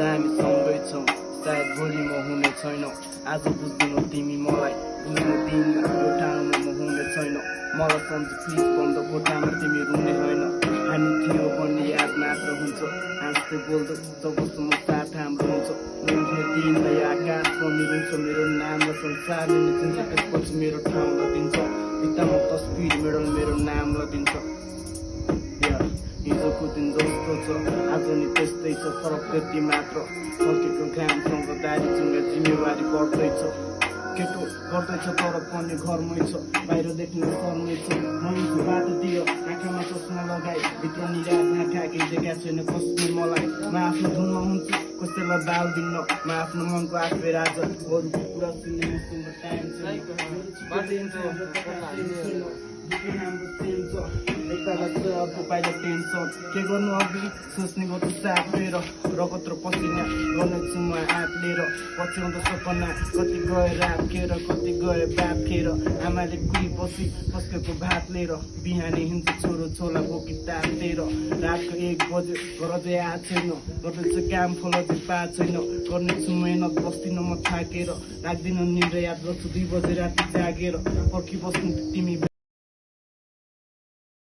हामी सँगै छौँ सायद भोलि म हुने छैन आज बुझ्दिनौ तिमी मलाई बुझ्ने दिनमा यो ठाउँमा म हुने छैन मलाई सम्झ प्लिज बन्द कोठामा तिमी रुने होइन हामी थियो भन्ने याद मात्र हुन्छ हाँस्दै बोल्दो जबसम्म साथ हाम्रो हुन्छ रुन्ने दिनमा यो आकाश पनि रुन्छ मेरो नामलाई संसारले निचिन्छ त्यसपछि मेरो ठाउँलाई दिन्छ भित्तामा तस्बिर मेरो नामलाई दिन्छ हिजोको दिन जस्तो छ आज नि त्यस्तै छ फरक त्यति मात्र फर्केको घामसँग दारी चुङ्गा जिम्मेवारी बढ्दैछ केटो गर्दैछ तर पनि घरमै छ बाहिर देख्ने शर्मै छ मनिस बाटो दियो आँखामा चस्मा लगाई भित्र निराश आँखा केही देखा छैन कसले मलाई म आफ्नो धुनमा हुन्छु कसैलाई बाल दिन्न म आफ्नो मनको आफै राजा अरूको कुरा सुन्ने मसँग टाइम पाइला टेन्सन के गर्नु अघि सोच्ने गर्छु साथ लिएर रगत र पसिना गर्नेछु म हात लिएर पछ्याउँदो सपना कति गए राखेर कति गए बाफेर आमाले कुही बसी पस्केको भात लिएर बिहानै हिँड्छ छोरो छोला बोकी तातेर रातको 1 बजे घर अझै आएको छैन गर्दैछु काम फल अझै पाएको छैन गर्नेछु मेहनत बस्दिनँ म थाकेर राख्दिनँ निन्द्रा याद गर्छु 2 बजे राति जागेर पर्खिबस्नु तिमी